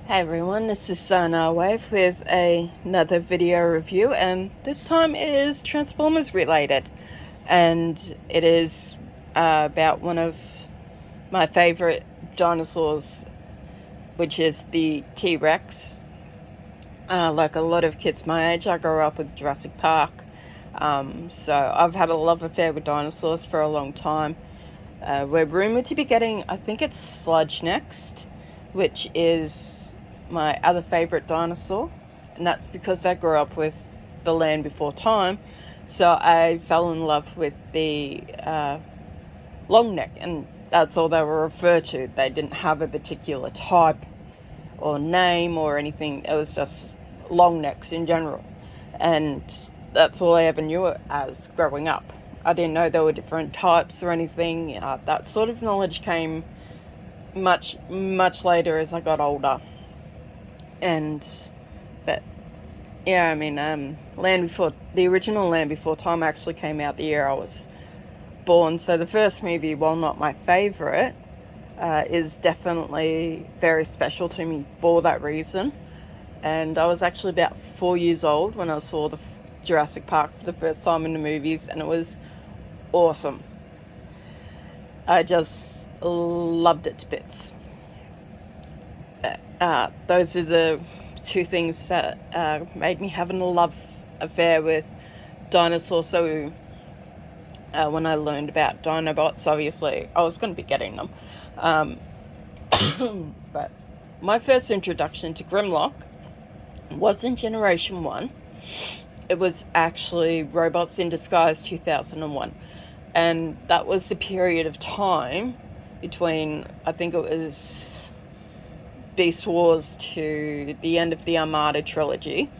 Hey everyone, this is Wave with another video review, and this time it is Transformers related, and it is about one of my favorite dinosaurs, which is the T-Rex. Like a lot of kids my age, I grew up with Jurassic Park, so I've had a love affair with dinosaurs for a long time. We're rumored to be getting, I think it's Sludge next, which is my other favorite dinosaur, and that's because I grew up with The Land Before Time, so I fell in love with the long neck, and that's all they were referred to. They didn't have a particular type or name or anything, it was just long necks in general, and that's all I ever knew it as growing up. I didn't know there were different types or anything. That sort of knowledge came much later as I got older. And but yeah, I mean, the original Land Before Time actually came out the year I was born. So the first movie, while not my favorite, is definitely very special to me for that reason. And I was actually about 4 years old when I saw the Jurassic Park for the first time in the movies, and it was awesome. I just loved it to bits. Those are the two things that made me have a love affair with dinosaurs. So when I learned about Dinobots, obviously I was going to be getting them. But my first introduction to Grimlock wasn't Generation 1. It was actually Robots in Disguise 2001. And that was the period of time between, I think it was Beast Wars to the end of the Armada trilogy.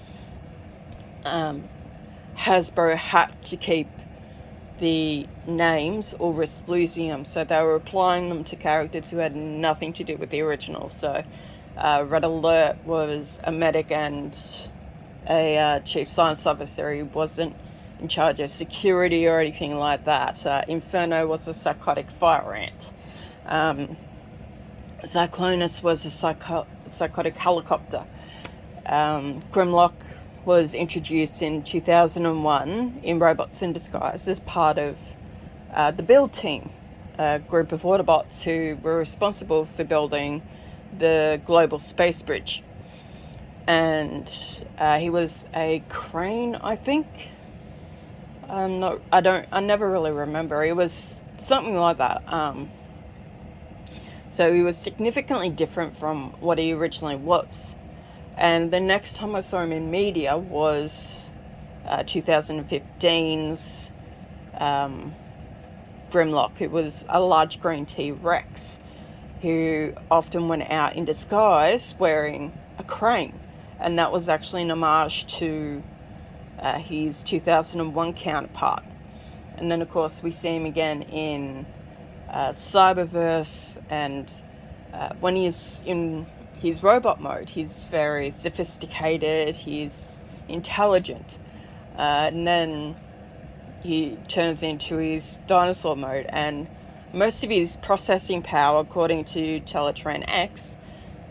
Hasbro had to keep the names or risk losing them, so they were applying them to characters who had nothing to do with the original. So Red Alert was a medic and a chief science officer. He wasn't in charge of security or anything like that. Inferno was a psychotic fire ant. Cyclonus was a psychotic helicopter. Grimlock was introduced in 2001 in Robots in Disguise as part of the build team, a group of Autobots who were responsible for building the global space bridge. And he was a crane, I think. I never really remember. It was something like that. So he was significantly different from what he originally was. And the next time I saw him in media was 2015's Grimlock, who was a large green T-Rex who often went out in disguise wearing a crane. And that was actually an homage to his 2001 counterpart. And then, of course, we see him again in Cyberverse, and when he's in his robot mode, he's very sophisticated, he's intelligent, and then he turns into his dinosaur mode, and most of his processing power, according to Teletran X,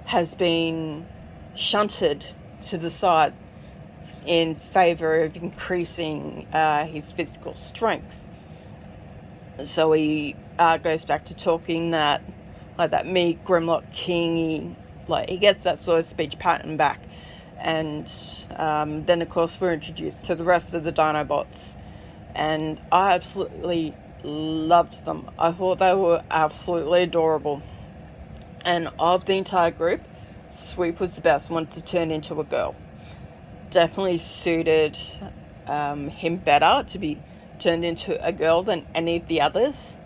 has been shunted to the side in favor of increasing his physical strength. So he goes back to talking that, like that me, Grimlock King, he gets that sort of speech pattern back. And then, of course, we're introduced to the rest of the Dinobots. And I absolutely loved them. I thought they were absolutely adorable. And of the entire group, Sweep was the best one to turn into a girl. Definitely suited him better to be turned into a girl than any of the others.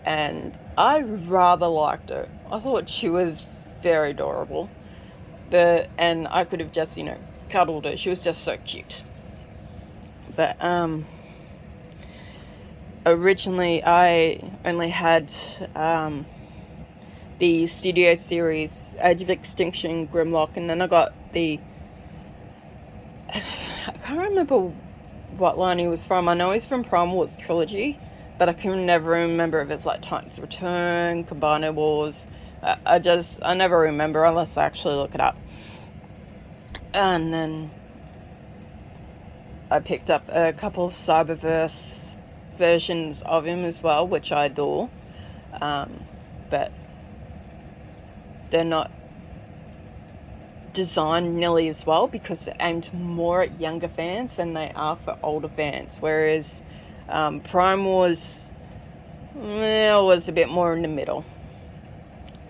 And I rather liked her. I thought she was very adorable. And I could have just, cuddled her. She was just so cute. But originally I only had the studio series Age of Extinction Grimlock, and then I got the I can't remember what line he was from. I know he's from Prime Wars Trilogy, but I can never remember if it's like Titans Return, Combiner Wars, I never remember unless I actually look it up. And then I picked up a couple of Cyberverse versions of him as well, which I adore. But they're not designed nearly as well because they're aimed more at younger fans than they are for older fans. Whereas Prime was a bit more in the middle.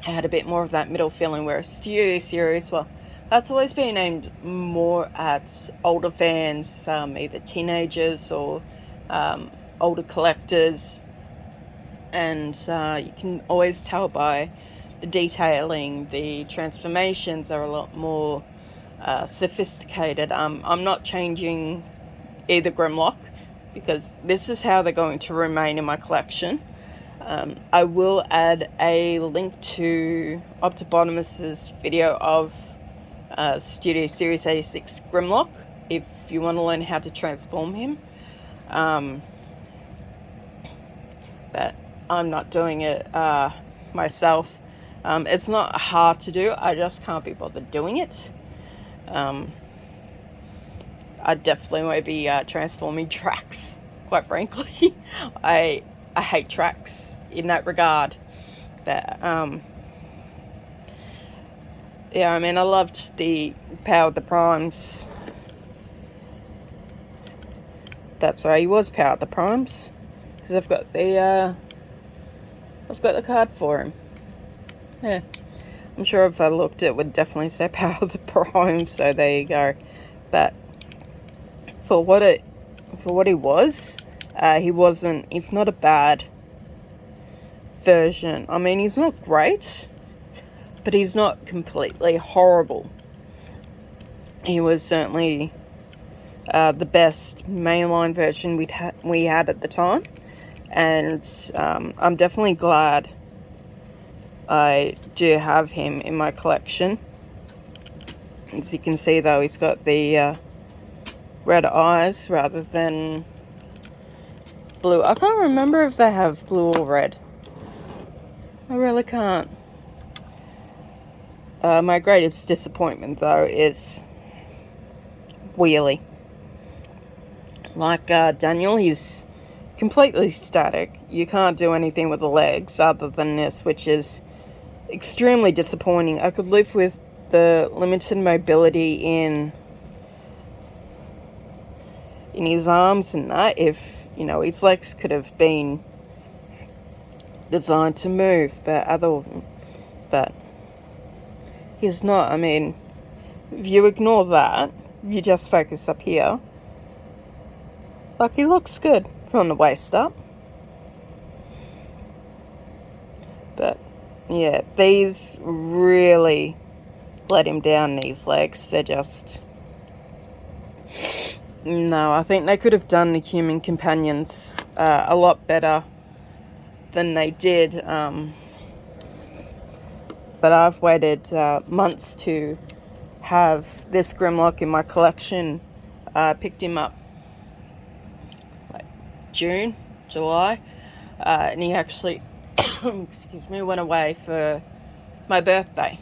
I had a bit more of that middle feeling, whereas Studio Series, well, that's always been aimed more at older fans, either teenagers or older collectors. And you can always tell by the detailing, the transformations are a lot more sophisticated. I'm not changing either Grimlock because this is how they're going to remain in my collection. I will add a link to Optibotimus's video of Studio Series 86 Grimlock if you want to learn how to transform him. But I'm not doing it myself. It's not hard to do, I just can't be bothered doing it. I definitely won't be transforming Drax, quite frankly. I hate Drax in that regard. But yeah, I mean, I loved the Power of the Primes. That's right, he was Power of the Primes, because I've got the card for him. Yeah, I'm sure if I looked, it would definitely say Power of the Primes. So there you go. But for what he was, he's not a bad version. I mean, he's not great, but he's not completely horrible. He was certainly the best mainline version we had at the time, and I'm definitely glad I do have him in my collection. As you can see, though, he's got the red eyes rather than blue. I can't remember if they have blue or red. I really can't. My greatest disappointment, though, is Wheelie. Like Daniel, he's completely static. You can't do anything with the legs other than this, which is extremely disappointing. I could live with the limited mobility in his arms and that if, you know, his legs could have been designed to move, but he's not. I mean, if you ignore that, you just focus up here, like, he looks good from the waist up. But yeah, these really let him down, these legs. They're just... No, I think they could have done the human companions a lot better than they did. But I've waited months to have this Grimlock in my collection. Picked him up like June, July, and he actually went away for my birthday.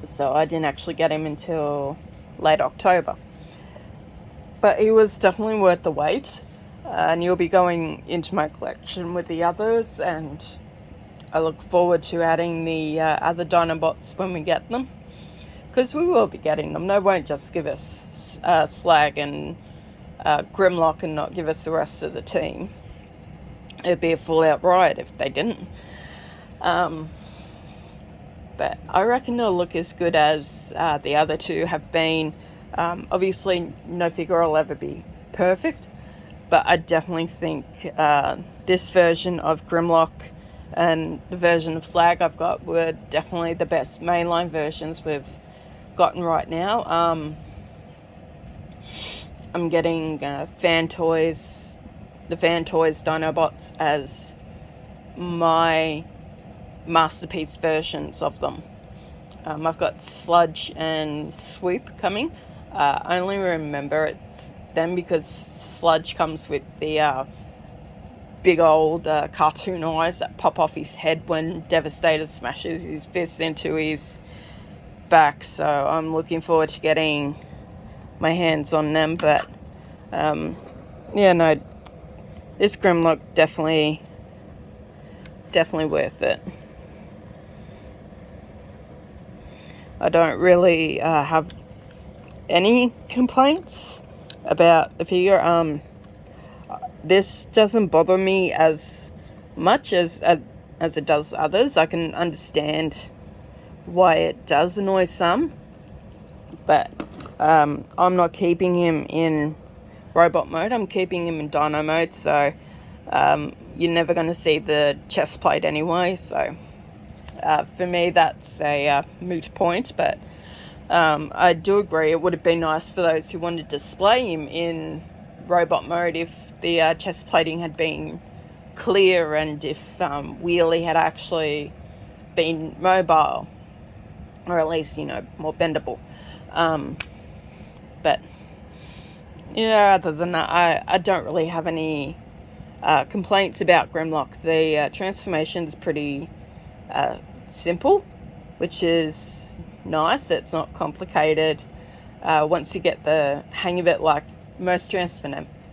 So I didn't actually get him until late October. But he was definitely worth the wait, and he'll be going into my collection with the others, and I look forward to adding the other Dinobots when we get them, because we will be getting them. They won't just give us Slag and Grimlock and not give us the rest of the team. It'd be a full-out riot if they didn't. But I reckon they'll look as good as the other two have been. Obviously, no figure will ever be perfect, but I definitely think this version of Grimlock and the version of Slag I've got were definitely the best mainline versions we've gotten right now. I'm getting the Fan Toys Dinobots as my masterpiece versions of them. I've got Sludge and Swoop coming. I only remember it's them because Sludge comes with the big old cartoon eyes that pop off his head when Devastator smashes his fists into his back. So I'm looking forward to getting my hands on them. But yeah, no, this Grimlock definitely worth it. I don't really have any complaints about the figure. This doesn't bother me as much as it does others. I can understand why it does annoy some, but I'm not keeping him in robot mode. I'm keeping him in dino mode, so you're never going to see the chest plate anyway, so for me that's a moot point. But I do agree it would have been nice for those who wanted to display him in robot mode if the chest plating had been clear, and if Wheelie had actually been mobile, or at least, you know, more bendable. But yeah, other than that, I don't really have any complaints about Grimlock. The transformation is pretty simple, which is nice. It's not complicated. Once you get the hang of it, like most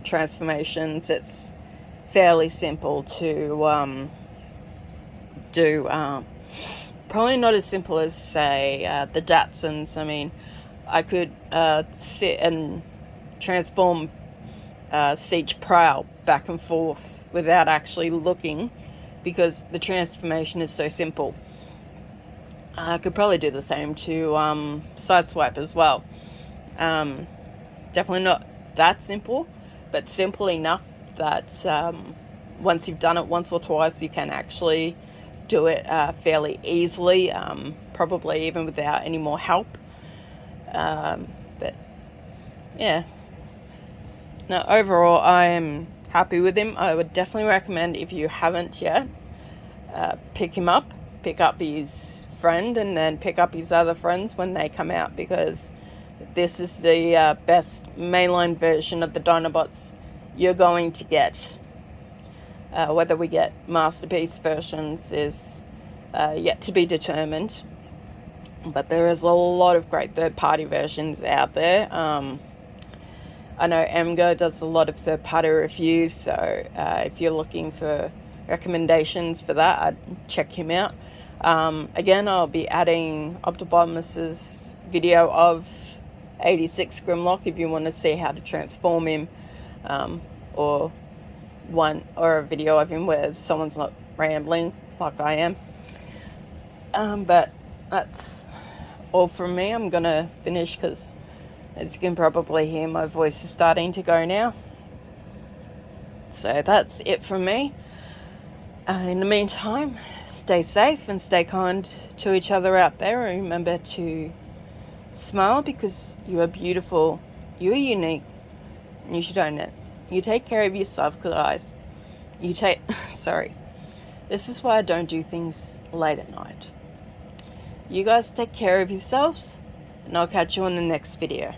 transformations, it's fairly simple to do. Probably not as simple as, say, the Datsuns. I mean, I could sit and transform Siege Prowl back and forth without actually looking, because the transformation is so simple. I could probably do the same to Sideswipe as well. Definitely not that simple, but simple enough that once you've done it once or twice, you can actually do it fairly easily, probably even without any more help. But yeah, no, overall I am happy with him. I would definitely recommend, if you haven't yet, pick him up, pick up his friend, and then pick up his other friends when they come out, because this is the best mainline version of the Dinobots you're going to get. Whether we get masterpiece versions is yet to be determined, but there is a lot of great third-party versions out there. I know Emgo does a lot of third-party reviews, so if you're looking for recommendations for that, I'd check him out. Again, I'll be adding Optibotimus's video of 86 Grimlock if you want to see how to transform him, or a video of him where someone's not rambling like I am. But that's all from me. I'm gonna finish because, as you can probably hear, my voice is starting to go now. So that's it from me. In the meantime, stay safe and stay kind to each other out there, and remember to smile, because you are beautiful, you are unique, and you should own it. You take care of yourself, guys. Sorry. This is why I don't do things late at night. You guys take care of yourselves, and I'll catch you on the next video.